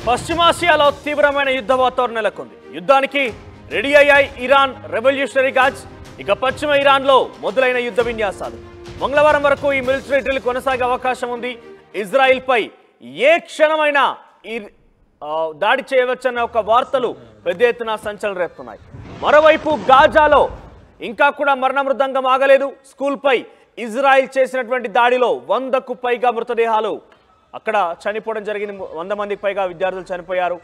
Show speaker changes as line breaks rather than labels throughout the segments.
పశ్చిమాసియాలో తీవ్రమైన యుద్ధ వాతావరణం నెలకొంది. యుద్ధానికి రెడీ అయ్యాయి ఇరాన్ రెవల్యూషనరీ గార్డ్స్. ఇక పశ్చిమ ఇరాన్లో మొదలైన యుద్ధ విన్యాసాలు. మంగళవారం వరకు ఈ మిలిటరీ డ్రిల్ కొనసాగే అవకాశం ఉంది. ఇజ్రాయిల్పై ఏ క్షణమైనా దాడి చేయవచ్చన్న ఒక వార్తలు పెద్ద ఎత్తున సంచలనం రేపుతున్నాయి. మరోవైపు గాజాలో ఇంకా కూడా మరణ మృదంగం ఆగలేదు. స్కూల్పై ఇజ్రాయిల్ చేసినటువంటి దాడిలో 100కు పైగా మృతదేహాలు అక్కడ చనిపోవడం జరిగింది. 100 మందికి పైగా విద్యార్థులు చనిపోయారు.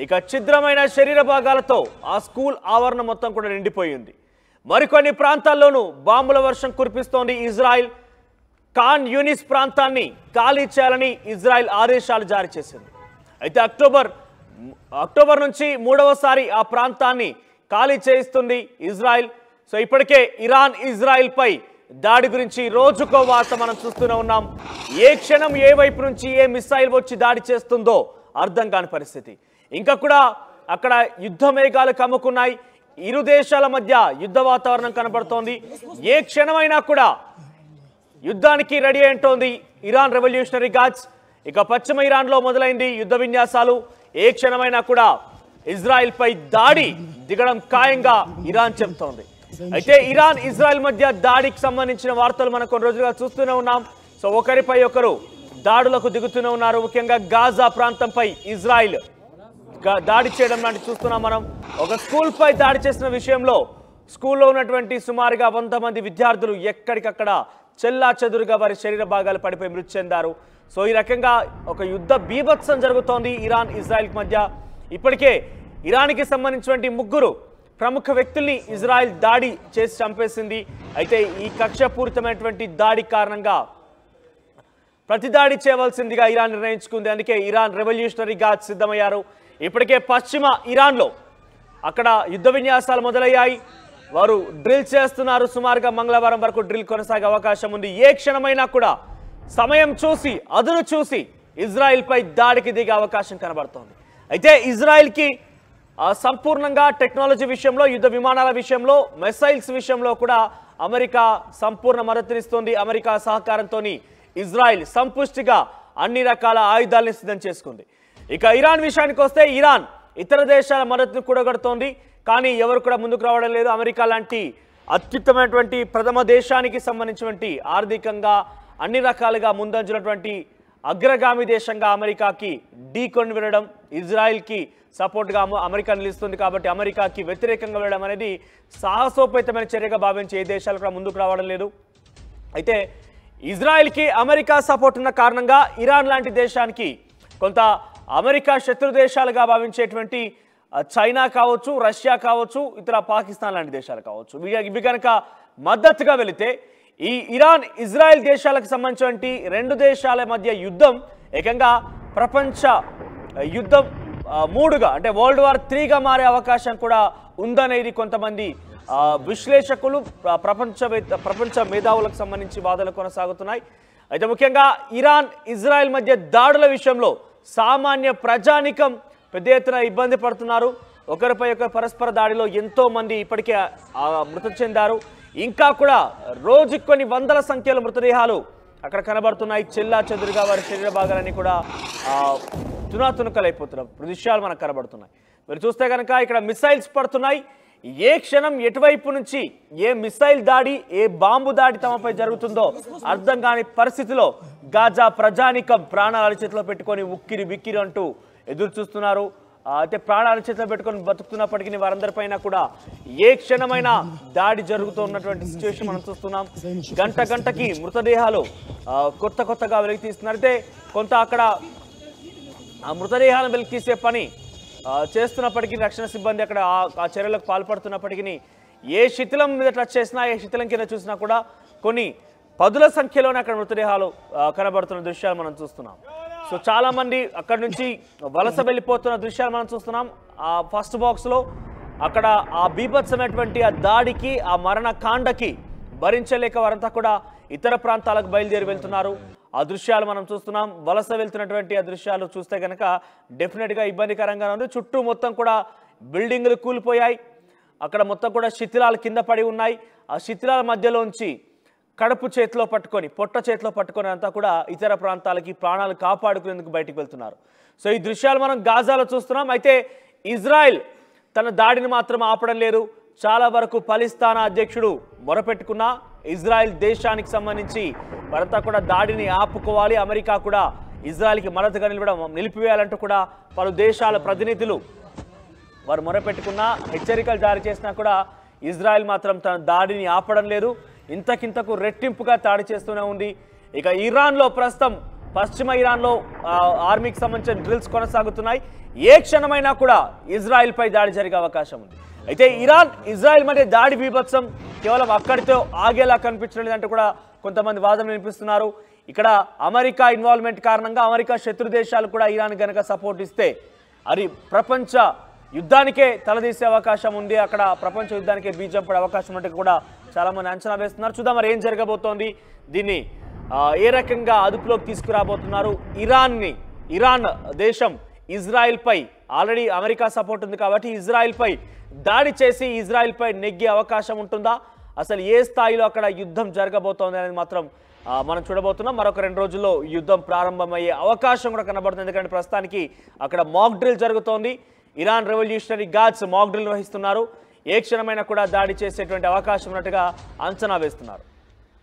ఇక ఛిద్రమైన శరీర భాగాలతో ఆ స్కూల్ ఆవరణ మొత్తం కూడా నిండిపోయింది. మరికొన్ని ప్రాంతాల్లోనూ బాంబుల వర్షం కురిపిస్తోంది ఇజ్రాయిల్. ఖాన్ యూనిస్ ప్రాంతాన్ని ఖాళీ చేయాలని ఇజ్రాయిల్ ఆదేశాలు జారీ చేసింది. అయితే అక్టోబర్ నుంచి 3వసారి ఆ ప్రాంతాన్ని ఖాళీ చేయిస్తుంది ఇజ్రాయిల్. సో ఇప్పటికే ఇరాన్ ఇజ్రాయిల్పై దాడి గురించి రోజుకో వార్త మనం చూస్తూనే ఉన్నాం. ఏ క్షణం ఏ వైపు నుంచి ఏ మిసైల్ వచ్చి దాడి చేస్తుందో అర్థం కాని పరిస్థితి. ఇంకా కూడా అక్కడ యుద్ధ మేఘాలు కమ్ముకున్నాయి. ఇరు దేశాల మధ్య యుద్ధ వాతావరణం కనబడుతోంది. ఏ క్షణమైనా కూడా యుద్ధానికి రెడీ అంటోంది ఇరాన్ రెవల్యూషనరీ గార్డ్స్. ఇక పశ్చిమ ఇరాన్లో మొదలైంది యుద్ధ విన్యాసాలు. ఏ క్షణమైనా కూడా ఇజ్రాయిల్పై దాడి దిగడం ఖాయంగా ఇరాన్ చెబుతోంది. అయితే ఇరాన్ ఇజ్రాయెల్ మధ్య దాడికి సంబంధించిన వార్తలు మనం కొన్ని రోజులుగా చూస్తూనే ఉన్నాం. సో ఒకరిపై ఒకరు దాడులకు దిగుతూనే ఉన్నారు. ముఖ్యంగా గాజా ప్రాంతంపై ఇజ్రాయిల్ దాడి చేయడం లాంటి చూస్తున్నాం మనం. ఒక స్కూల్పై దాడి చేసిన విషయంలో స్కూల్లో ఉన్నటువంటి సుమారుగా 100 మంది విద్యార్థులు ఎక్కడికక్కడ చెల్లా చెదురుగా వారి శరీర భాగాలు పడిపోయి మృతి చెందారు. సో ఈ రకంగా ఒక యుద్ధ బీభత్సం జరుగుతోంది ఇరాన్ ఇజ్రాయెల్ మధ్య. ఇప్పటికే ఇరాన్కి సంబంధించినటువంటి 3 ప్రముఖ వ్యక్తుల్ని ఇజ్రాయెల్ దాడి చేసి చంపేసింది. అయితే ఈ కక్షపూరితమైనటువంటి దాడి కారణంగా ప్రతిదాడి చేయవలసిందిగా ఇరాన్ నిర్ణయించుకుంది. అందుకే ఇరాన్ రెవల్యూషనరీ గార్డ్స్ సిద్ధమయ్యారు. ఇప్పటికే పశ్చిమ ఇరాన్లో అక్కడ యుద్ధ విన్యాసాలు మొదలయ్యాయి. వారు డ్రిల్ చేస్తున్నారు. సుమారుగా మంగళవారం వరకు డ్రిల్ కొనసాగే అవకాశం ఉంది. ఏ క్షణమైనా కూడా సమయం చూసి అదును చూసి ఇజ్రాయిల్పై దాడికి దిగే అవకాశం కనబడుతోంది. అయితే ఇజ్రాయిల్కి సంపూర్ణంగా టెక్నాలజీ విషయంలో, యుద్ధ విమానాల విషయంలో, మిసైల్స్ విషయంలో కూడా అమెరికా సంపూర్ణ మద్దతునిస్తోంది. అమెరికా సహకారంతో ఇజ్రాయిల్ సంపుష్టిగా అన్ని రకాల ఆయుధాలను సిద్ధం చేసుకుంది. ఇక ఇరాన్ విషయానికి వస్తే ఇరాన్ ఇతర దేశాల మద్దతును కూడగడుతోంది. కానీ ఎవరు కూడా ముందుకు రావడం లేదు. అమెరికా లాంటి అత్యుత్తమైనటువంటి ప్రథమ దేశానికి సంబంధించినటువంటి ఆర్థికంగా అన్ని రకాలుగా ముందంజున్నటువంటి అగ్రగామి దేశంగా అమెరికాకి ఢీకొని వెళ్ళడం, ఇజ్రాయిల్కి సపోర్ట్గా అమెరికా నిలుస్తుంది. కాబట్టి అమెరికాకి వ్యతిరేకంగా వెళ్ళడం అనేది సాహసోపేతమైన చర్యగా భావించి ఏ దేశాలు కూడా ముందుకు రావడం లేదు. అయితే ఇజ్రాయిల్కి అమెరికా సపోర్ట్ ఉన్న కారణంగా ఇరాన్ లాంటి దేశానికి కొంత అమెరికా శత్రు దేశాలుగా భావించేటువంటి చైనా కావచ్చు, రష్యా కావచ్చు, ఇతర పాకిస్తాన్ లాంటి దేశాలు కావచ్చు, ఇవి కనుక మద్దతుగా వెళితే ఈ ఇరాన్ ఇజ్రాయెల్ దేశాలకు సంబంధించినటువంటి 2 దేశాల మధ్య యుద్ధం ఏకంగా ప్రపంచ యుద్ధం 3గా అంటే వరల్డ్ వార్ 3గా మారే అవకాశం కూడా ఉందనేది కొంతమంది విశ్లేషకులు, ప్రపంచ మేధావులకు సంబంధించి వాదనలు కొనసాగుతున్నాయి. అయితే ముఖ్యంగా ఇరాన్ ఇజ్రాయెల్ మధ్య దాడుల విషయంలో సామాన్య ప్రజానికం పెద్ద ఎత్తున ఇబ్బంది పడుతున్నారు. ఒకరిపై ఒకరు పరస్పర దాడిలో ఎంతో మంది ఇప్పటికే మృతి చెందారు. ఇంకా కూడా రోజుకి కొన్ని వందల సంఖ్యలో మృతదేహాలు అక్కడ కనబడుతున్నాయి. చెల్లా చెదురుగా వారి శరీర భాగాలన్నీ కూడా తునాతునకలైపోతున్న దృశ్యాలు మనకు కనబడుతున్నాయి. మీరు చూస్తే కనుక ఇక్కడ మిసైల్స్ పడుతున్నాయి. ఏ క్షణం ఎటువైపు నుంచి ఏ మిసైల్ దాడి, ఏ బాంబు దాడి తమపై జరుగుతుందో అర్థం కాని పరిస్థితిలో గాజా ప్రజానికం ప్రాణాల చేతిలో పెట్టుకొని ఉక్కిరి బిక్కిరి అంటూ ఎదురు చూస్తున్నారు. అయితే ప్రాణాల చేతిలో పెట్టుకొని బతుకుతున్నప్పటికీ వారందరిపైన కూడా ఏ క్షణమైనా దాడి జరుగుతున్నటువంటి సిచ్యువేషన్ మనం చూస్తున్నాం. గంటకి మృతదేహాలు కొత్తగా వెలికి తీస్తున్నారు. అయితే కొంత అక్కడ ఆ మృతదేహాలను వెలికి తీసే పని చేస్తున్నప్పటికీ రక్షణ సిబ్బంది అక్కడ ఆ చర్యలకు పాల్పడుతున్నప్పటికీ ఏ శిథిలం మీద టచ్ చేసినా, ఏ శిథిలం కింద చూసినా కూడా కొన్ని 10ల సంఖ్యలోనే అక్కడ మృతదేహాలు కనబడుతున్న దృశ్యాలు మనం చూస్తున్నాం. సో చాలా మంది అక్కడ నుంచి వలస వెళ్ళిపోతున్న దృశ్యాలు మనం చూస్తున్నాం. ఆ ఫస్ట్ బాక్స్లో అక్కడ ఆ బీభత్సమైనటువంటి ఆ దాడికి, ఆ మరణ కాండకి భరించలేక వారంతా కూడా ఇతర ప్రాంతాలకు బయలుదేరి వెళ్తున్నారు. ఆ దృశ్యాలు మనం చూస్తున్నాం. వలస వెళ్తున్నటువంటి ఆ దృశ్యాలు చూస్తే కనుక డెఫినెట్గా ఇబ్బందికరంగా ఉంది. చుట్టూ మొత్తం కూడా బిల్డింగులు కూలిపోయాయి. అక్కడ మొత్తం కూడా శిథిలాలు కింద పడి ఉన్నాయి. ఆ శిథిలాల మధ్యలోంచి కడుపు చేతిలో పట్టుకొని పొట్ట చేతిలో పట్టుకొని అంతా కూడా ఇతర ప్రాంతాలకి ప్రాణాలు కాపాడుకునేందుకు బయటికి వెళ్తున్నారు. సో ఈ దృశ్యాలు మనం గాజాలో చూస్తున్నాం. అయితే ఇజ్రాయెల్ తన దాడిని మాత్రం ఆపడం లేదు. చాలా వరకు పాలస్తీనా అధ్యక్షుడు మొరపెట్టుకున్న ఇజ్రాయెల్ దేశానికి సంబంధించి వారంతా కూడా దాడిని ఆపుకోవాలి, అమెరికా కూడా ఇజ్రాయెల్కి మద్దతుగా నిలిపివేయాలంటూ కూడా పలు దేశాల ప్రతినిధులు వారు మొరపెట్టుకున్నా, హెచ్చరికలు జారీ చేసినా కూడా ఇజ్రాయెల్ మాత్రం తన దాడిని ఆపడం లేదు. ఇంతకింతకు రెట్టింపుగా దాడి చేస్తూనే ఉంది. ఇక ఇరాన్లో ప్రస్తుతం పశ్చిమ ఇరాన్లో ఆర్మీకి సంబంధించిన డ్రిల్స్ కొనసాగుతున్నాయి. ఏ క్షణమైనా కూడా ఇజ్రాయెల్పై దాడి జరిగే అవకాశం ఉంది. అయితే ఇజ్రాయెల్ మధ్య దాడి బీభత్సం కేవలం అక్కడితో ఆగేలా కనిపించడం లేదంటూ కూడా కొంతమంది వాదన వినిపిస్తున్నారు. ఇక్కడ అమెరికా ఇన్వాల్వ్మెంట్ కారణంగా అమెరికా శత్రు దేశాలు కూడా ఇరాన్ గనక సపోర్ట్ ఇస్తే అది ప్రపంచ యుద్ధానికే తలదీసే అవకాశం ఉంది. అక్కడ ప్రపంచ యుద్ధానికే బీజం పడే అవకాశం ఉంటే కూడా చాలా మంది అంచనా వేస్తున్నారు. చూద్దాం మరి ఏం జరగబోతోంది, దీన్ని ఏ రకంగా అదుపులోకి తీసుకురాబోతున్నారు. ఇరాన్ దేశం ఇజ్రాయెల్పై ఆల్రెడీ అమెరికా సపోర్ట్ ఉంది కాబట్టి ఇజ్రాయెల్పై దాడి చేసి ఇజ్రాయెల్పై నెగ్గే అవకాశం ఉంటుందా, అసలు ఏ స్థాయిలో అక్కడ యుద్ధం జరగబోతోంది అనేది మాత్రం మనం చూడబోతున్నాం. మరొక 2 రోజుల్లో యుద్ధం ప్రారంభమయ్యే అవకాశం కూడా కనబడుతుంది. ఎందుకంటే ప్రస్తుతానికి అక్కడ మాక్ డ్రిల్ జరుగుతోంది. Iran revolutionary guards mock drill నిర్వహిస్తున్నారు. ఏ క్షణమైనా కూడా దాడి చేసేటువంటి అవకాశం ఉన్నట్టుగా అంచనా వేస్తున్నారు.